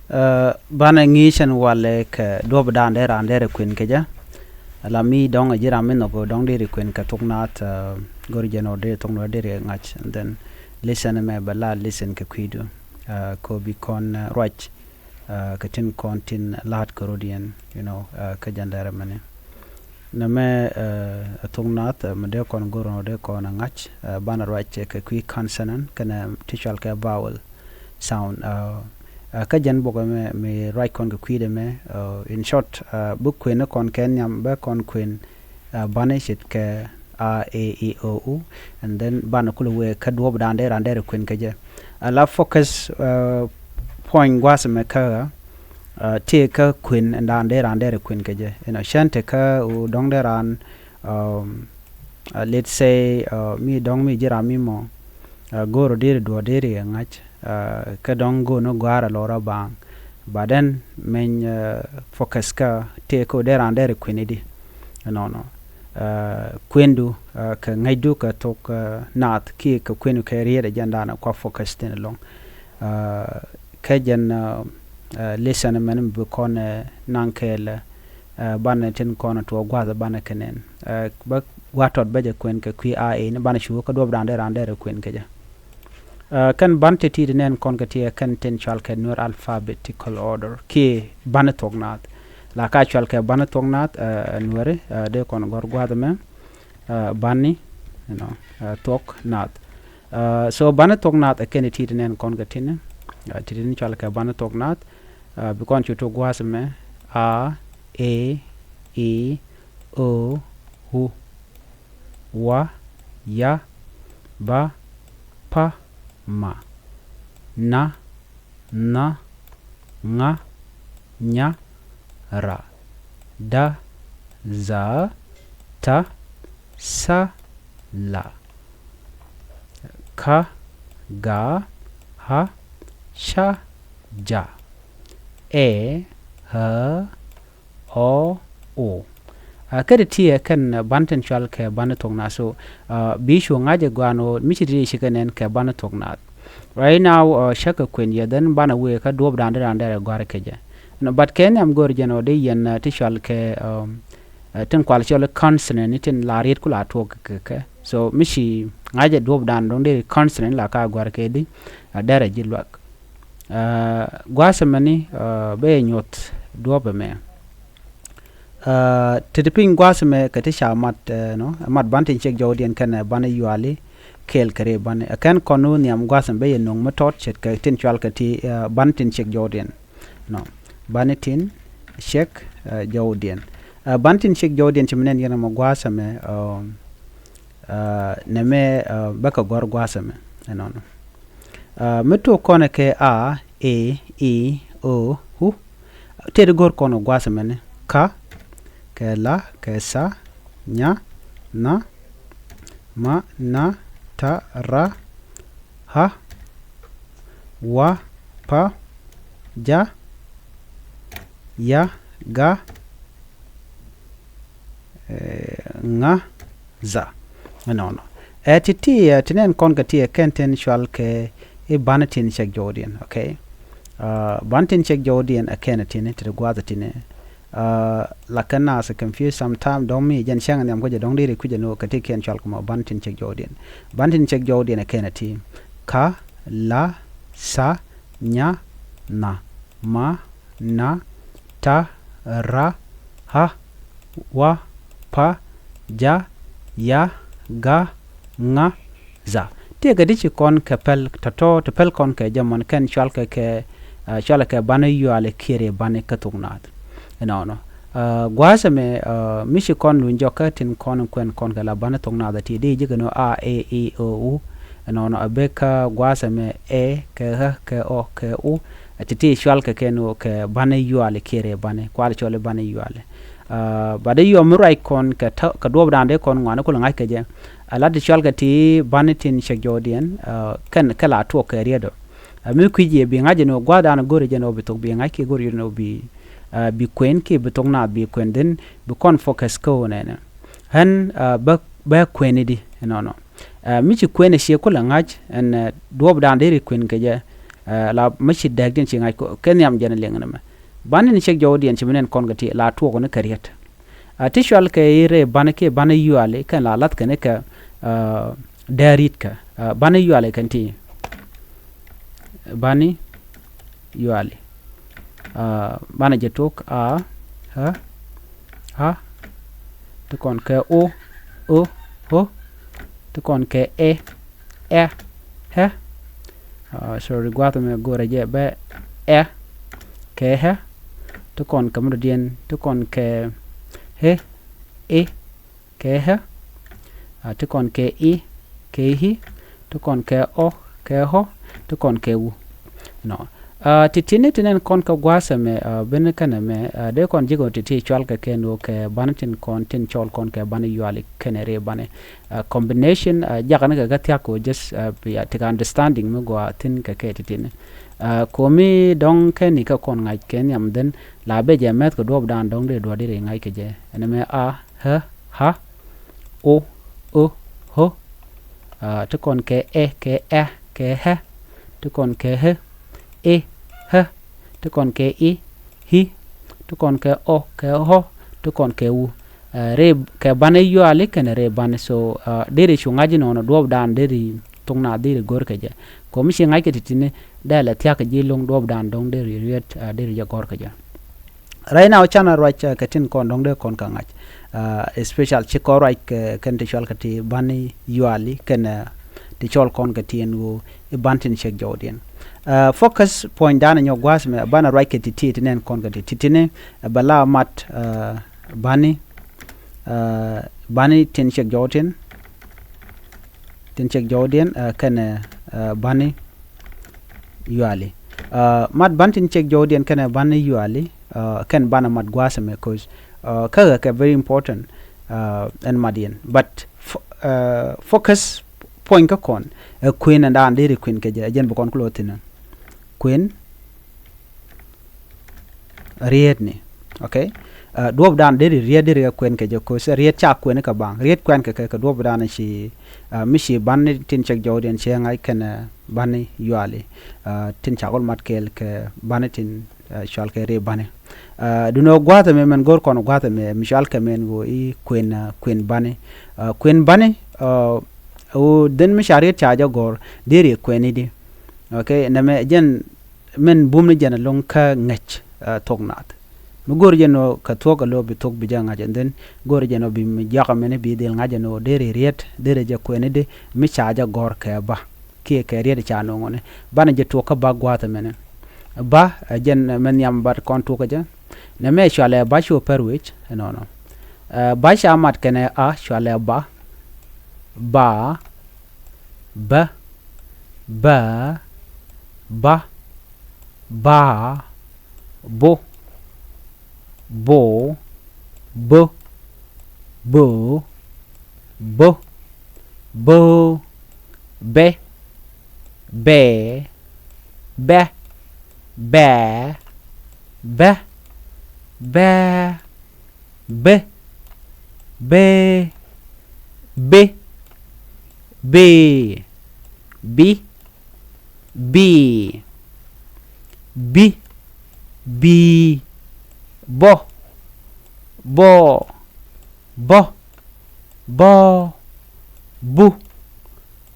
bana ngishan wale ke dob dande rande queen keja la mi dong ajira min go dong de queen ka toknat gorjeno de tokno de ngach and then listen me bala listen ke kwidu ko bi kon roch katin kontin lat korodian ka jandara mane na me toknat me de kon goro de kon ngach bana roch ke kwi consonant kana tichal ke vowel sound ka jan boga me right kon kwide me in short book queen kon ken yam ba kon queen banish it ke a e o u and then bana kulu we ka do dande rande queen ke je la focus point was me ka take ka queen and rande queen ke je shante ka u dong de ran let's say mi dong mi jira mi mo goro dire do dire ngach ka dong go no gwara lora bang baden men focus ka te ko de rande queen di no kwendu ka ngaidu ka tok nat ki ka kwenu ka riere janda na kwa focus ten long ka jan listen men bu kon nankel ban ten kon to gwaza ban kenen ba watot beje kwen ka kwi a e ne ban shu ka do rande kwen ka ja kan bante ti nen kon ka ti kan ten chal ka nur alphabetical order ki ban tognat la ka chal ka ban tognat nuore de kon gor gwada me banni tok nat so ban tognat ken ti nen kon ka tin ti den chal ka ban tognat bi kon chu to gwasa me a e i o hu wa ya ba pa ma na nga nya ra da za ta sa la ka ga ha sha ja e ha o o kada tiye kan bantan chal ke ban tongna so bi shu ngaje gwano michiri shikanen ke ban tongna right now shaka kwen ya dan bana we ka dob dande gwar keje no but ken am gor jeno de yen tishal ke ten kwal chal consonant tin la rit kula to ke so mishi ngaje dob dan don de consonant la ka gwar ke di dara jilwak gwasamani be nyot dob me tidiping gwasame katisha mat bantin chek jodien kan bana yuali kel kare ban kan konu niam gwasam be nong matot chet ka tin chwal kati bantin chek jodien no banitin chek jodien bantin chek jodien chimnen yana mo gwasame neme baka gor gwasame no meto kone ke a e i o hu ted gor kono gwasame ne ka ke la ke sa nya na ma na ta ra ha wa pa ja ya ga nga za no titi tinen kon ka tie kenten shwal ke e banatin chek jodien okay bantin chek jodien akenatin te gwaza tine la kana se confuse sometime don mi jan shang nyam ko je dong dire kuje no kati ken chal ko bantin chek jodien akenati ka la sa nya na ma na ta ra ha wa pa ja ya ga nga za te ga dichi kon kapel tato to pel kon ke jamon ken chal ke chal ke bana yu ale kire bane katungnat no gwasa me mishi kon lunjo ka tin kon kwen kon ga la bana tungnat ti de jigano a e i o u no abeka gwasa me e ke ha ke o ke u atiti chal ke no ke bana yu ale kire bane kwal chole bana yu ale bade yu murai kon ka do brande kon ngwana ko ngai ke je ala de chal ti banitin chek jodien kan kala to ke riedo mi kwije bi ngaje no gwada na gore je no bitok bi ngai ke gore no bi kwen ke bitok na bi kwen den bi kon focus ko ne han ba kwen di no mi chi kwen she ko ngaj en do brande ri kwen ke je la machi dag din chi ngai ko ken yam jana lenga ma ban ni chek jodi en chimenen kon gati la tu ko ne kariet tishwal ke ire ban ke ban yuale kan la lat kan ka darit ka ban yuale kan ti bani yuale bana jetok a ha to kon ke o ho to kon ke e he sorry gwata me gore je be ke he to kon kam dien to kon ke he e ke he to kon ke i ke hi to kon ke o ke ho to kon ke u no titine tinen kon ka gwasa me ben kana me de kon jigo titi chwal ka keno ke banatin kon tin chol kon ke bana yuali kenere bane combination jagana ga gatya ko just ya take understanding me go tin ka ke titine komi dong ke ni ka kon ngai ken yam den la be je met ko dob dan dong de do de ngai ke je ene me a ha o ho to kon ke ke he to kon ke he e he to kon ke i hi to kon ke o ke ho to kon ke u re ke bane yu ale ken re bane so dere chungaji no no dob dan dere tungna dere gor ke je ko mi ngai ke titine dala tya ke ji long dob dan dong dere riet dere ja gor ke je right now chana right ka tin kon dong de kon ka ngach special che ko right ken te chal ka ti bane yu ale ken te chol kon ka ti en go e bantin chek jodien focus point dana nyo gwas me bana right ke titi nen kon ga titine bala mat bani tin chek jodien kana bani yuali mat bantin chek jodien kana bani yuali kan bana mat gwas me cause kaga ka very important and madian but focus point ka kon queen and and dere queen ke jen bu kon klotina queen riet ni okay dob dan dere riet dere queen ke je ko se riet cha queen ka bang riet queen ke dob dan shi mishi ban tin chek jawden che ngai kana ban yuali tin chagol mat kel ke ban tin shal ke re ban du no gwata me men gor kon gwata me mishal ke men go i queen ban o den mi shariat chaja gor dere kweni di okay na me jen men bum ni jana long ka ngach tognat mi gor jeno ka toga lo bi tog bi janga den gor jeno bi mi jaka mene bi del ngaja no dere riet dere je kweni di mi chaja gor ka ba ke riet cha no ngone bana je to ka ba gwata mene ba jen men yam bat kon to ka ja na me shale ba sho perwich no ba shamat kene a shale ba ba bo be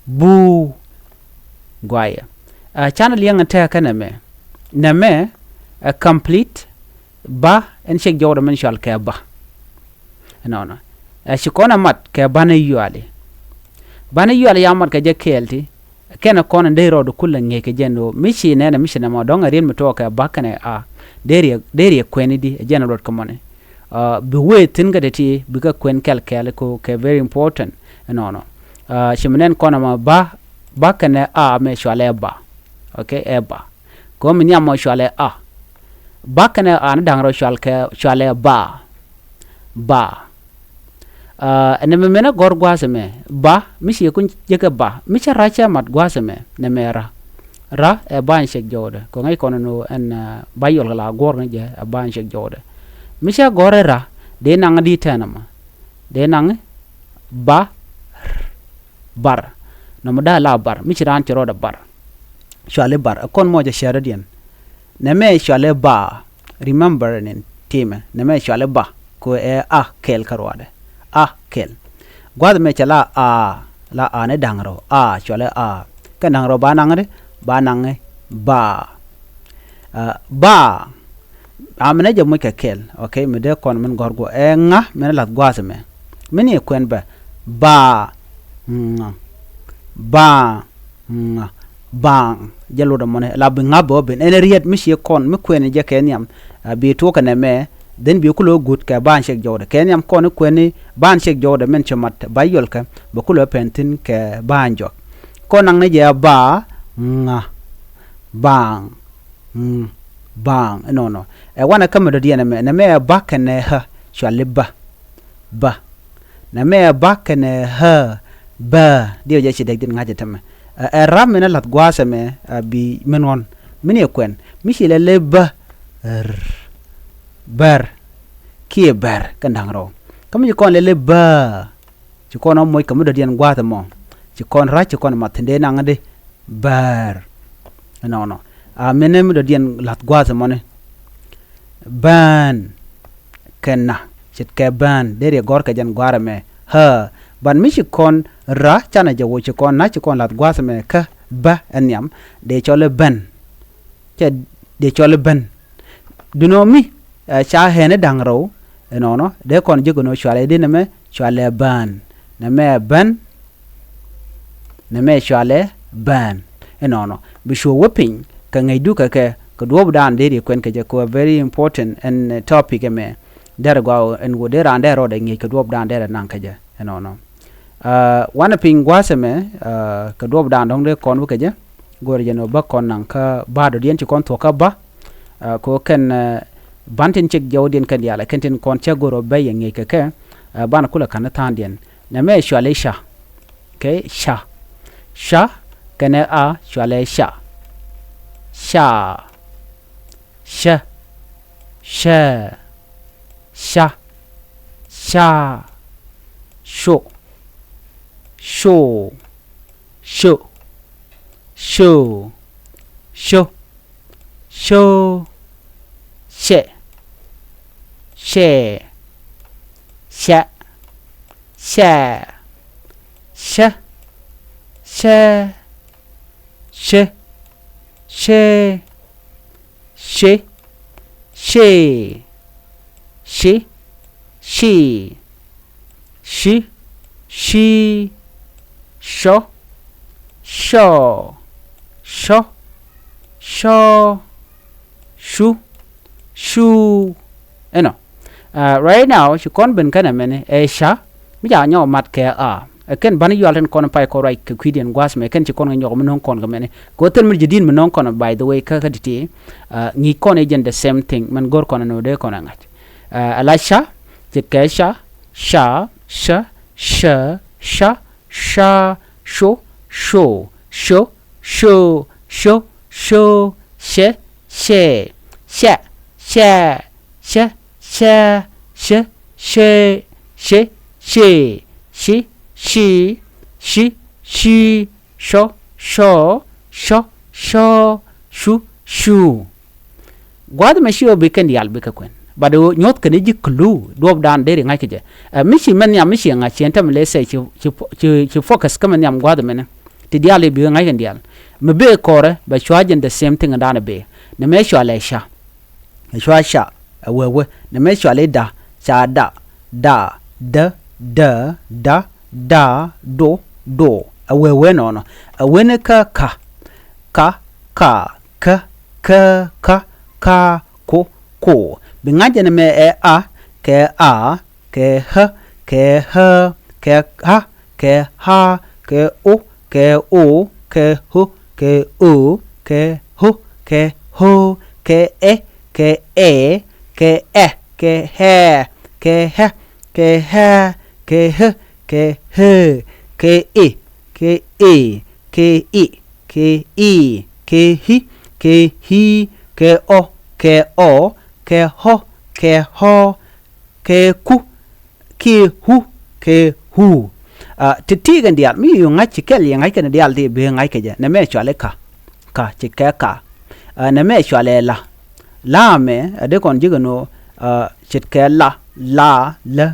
bu gwaya channel yang ata kana me na me complete ba en chek jawda men shal ka ba no shikona mat ka bana yuale yamat ka je kelti kena kona ndero do kulla ngeke jeno mishi nena mishi na ma donga rin mto ka bakane a deri kweni di jeno dot komone bi we tinga de ti bi ka kwen kel ko ke very important no shimenen kona ma bakane a me shwale ba okay eba ko min yam shwale a bakane a na dangro shwale ba ene me mena gor gwaseme ba mishi kun jeke ba micha racha mat gwaseme ne mera ra e ban shek jode ko ngai kono no en bayol la gor ne je e ban shek jode micha gore ra de nang di tenama de nang ba bar no moda la bar michi ran tiro da bar shwale bar kon moja sharadian neme shwale ba remember nin time neme shwale ba ko a kel karwade a kel gwad me chala a ne dangro a shwale a ka dangro ba nangre ba nange ba ba amene jamu ka kel okay me de kon men gorgo nga men lat gwaz me meni kwen ba ba bang jalo da mone la binga bo ben eneriet mi she kon mi kwen je kenyam bi to kana me den bi kulo gut ka ban shek jawda kenyam kon kwen ban shek jawda men chamat bayol ka bo kulo pentin ke banjo konang ne je ba nga bang bang no wana kama do diana me na me ba kana ha shwale ba na me ba kana ha ba dio je ci degdin ngaje tam ram mena lat gwasa me bi menon mini kwen mi ci le bar ki bar kandang ro kam ci kon le ba ci kon moy kam do dian gwata mo ci kon ra ci kon matende na ngade bar no menem do dian lat gwasa mo ne ban kenna ci ke ban dere gor ka jan gwara me ha ban mi ci kon ra chana jawo ci kon na ci kon lat gwasa me ka ba anyam de chole ban ce de chole ban duno mi cha hene dangro no de kon jegono chwale de me chwale ban na me ban na me chwale ban no bi sho woping ka ngai duka ke ko do dan de kwen ke je ko very important and topic me der go en go der ande ro de ngi ko do dan der nan ka je no wana ping gwase me ka do dan dong de kon ke je go je no ba kon nan ka ba do dien ci kon to ka ba ko ken bantin cek jawdin kan yala kentin kon che goro be ngi ke bana kula kan tan dien na me shwale sha ke sha kene a shwale sha sho right now she kon ben kana mene sha mi ja nyaw mat ke ken ban yolen kon pay ko right ke kwidien gwas me ken ci kon nyaw mon kon ga mene ko tel mi jidin mon kon by the way ka diti ngi kon agent the same thing man gor kon no de kon ngat ala sha ci ke sha shu gwad me shi obi ken yal be ka kwen bado nyot ken ji clue do dan de ngai ke je mi shi man ya mi shi nga chen tam le se ci focus kam nyam gwad men ti dial bi ngai ken dial me be kore ba chwajen the same thing dan be ne me shwale sha wewe ne me shwale da cha da do wewe no awene ka ko bingaje ne me a ke ha ke ha ke o ke hu ke ho ke e ke he ke hi ke o ke ho ke ku ke hu titi gan dial mi yu ngai chikel yang ngai kan dial de be ngai ke ja na me chwale ka ka chit ke ka na me chwale la me de kon jigano chit ke la le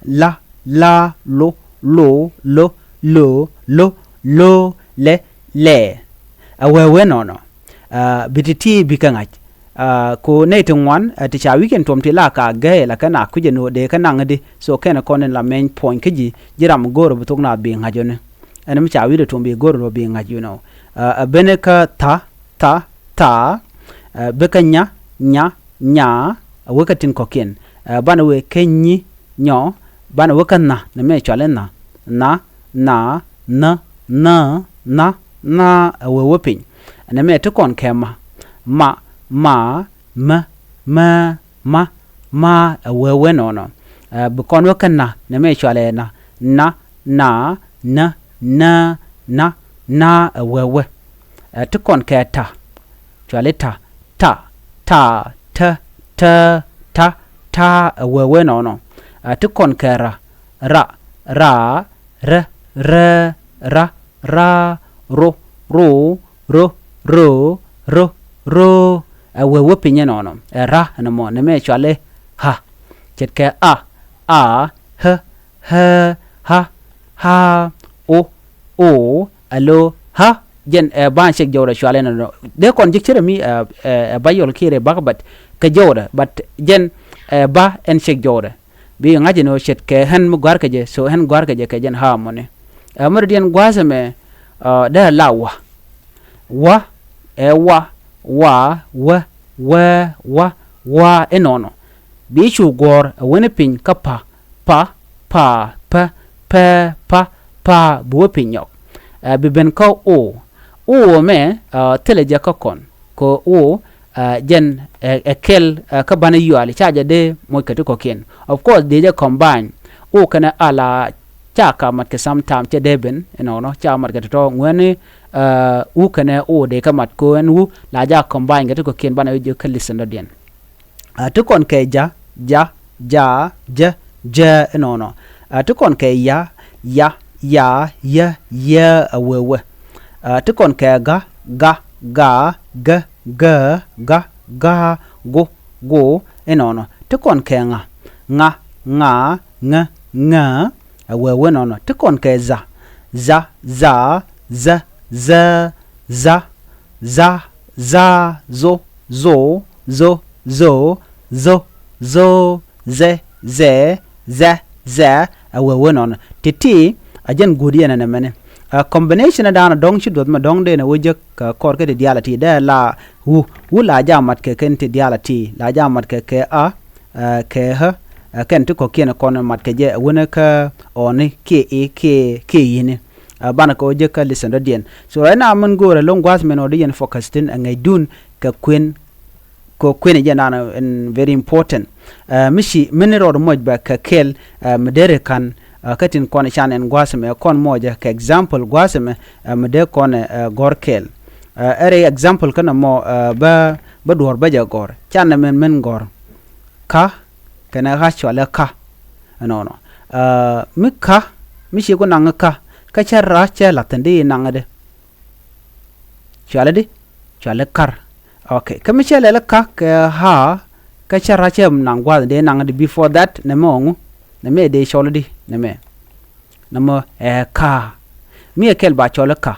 la lo le awewe no bititi bikangach ko netin wan ti cha weekend tom ti la ka ge la kana kuje no de kana ngadi so kana konen la main point kiji jiram goro butok na bi ngajone ene mi cha wi de tom bi goro bi ngaj you know beneka ta bekanya nya wakatin koken bana we kenyi nyo bana wakana na me chale na awewe pin na me to kon kema ma awewe no bukon wakana na me chale na awewe to kon keta chale ta awewe no to kon kera ra ro awewe pinye no ra na mo ne me chale ha chet ke a ha o alo ha jen ban shek jawra chale no de kon jikere mi bayol kire bagbat ke jawra but jen ba en shek jawra bi ngaje no chet ke hen mu gar ke je so hen gar ke je ke jen ha mo ne amar dien gwaza me da lawa wa enono bi chu gor woni pin ka pa bu pin yok bi ben ka o me teleja ka kon ko o jen kel ka bana yuali chaja de mo ka to ken of course they just combine o kana ala chaka mat ke sometime che deben no cha mat ke to ngweni u kana o de ka mat ko en u la ja combine ke to ken bana je ka listen do den to kon ke ja no to kon ke ya awewe to kon ke ga go no to kon ke nga awewe no to kon ke za zo ze awewe no titi ajen godiena na mene combination da na dong chidot ma dong de na wuje ka kor ke diality da la hu la jamat ke ken ti diality la jamat ke a ke ha ken to ko ken kon mat ke je wona ka oni ke yini bana ko je ka listen do den so right now man go long was men odian focused in ngai dun ka queen je na very important mishi mineral moj ba ka kel medere kan katin kon chan en gwasme kon moja ka example gwasme mede kon gorkel ere example kana mo ba dor ba ja gor chan men gor ka kana ga chwala ka no mi ka mi shi ko nang ka charra cha latande nang de chwala kar okay kami chele la ka ha ka charra cha nang gwa de nang de before that ne mo ne me de choldi ne me namo ka mi kel ba chola ka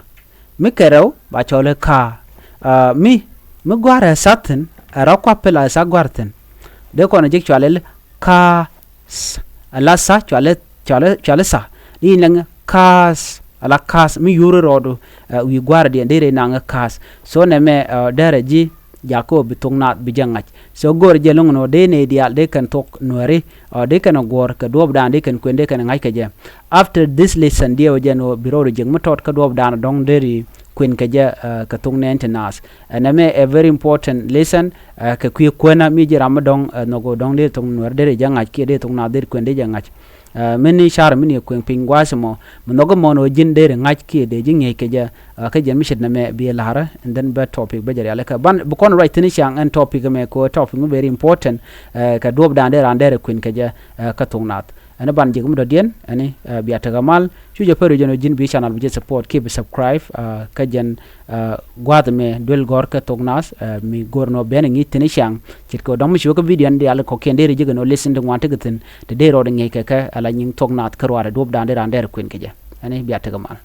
mi kero ba chola ka mi gwara satin ara kwa pela sa gwarten de ko na jik chwale ka ala sa chwale sa ni nang kas ala kas mi yuro rodo wi gwara de ndere nang kas so ne me dere ji jako bitung nat bijangach so gor jelong no de ne dial de kan tok nori de kan gor ka dob dan de kan kwende kan ngai ka je after this lesson dia jeno biro jeng matot ka dob dan dong deri kwen ka je ka tung ne tenas na me a very important lesson ka kwi kwena mi jira madong no go dong de tung nor de jangach ke de tung na de kwende jangach meni shar meni kwen pingwasmo mnogo mono jinde ngach ki de jinge ke ja ka jen mishit na me bi lahara and then ba topic ba jari alaka ban bu kon right ni chang and topic me ko topic very important ka dob dan de randere kwen ke ja ka tungnat ana ban jigum do dien ani biya tagamal chuja peru jono jin bi channel bi support keep subscribe kajen gwad me dul gor ka tognas mi gorno ben ngi tini chang chit ko dom shi ko video ndi ala ko kende ri jiga no listen de wante gatin de ro de ngi ka ala nying tognat karwara dob dande rande kwin keje ani biya tagamal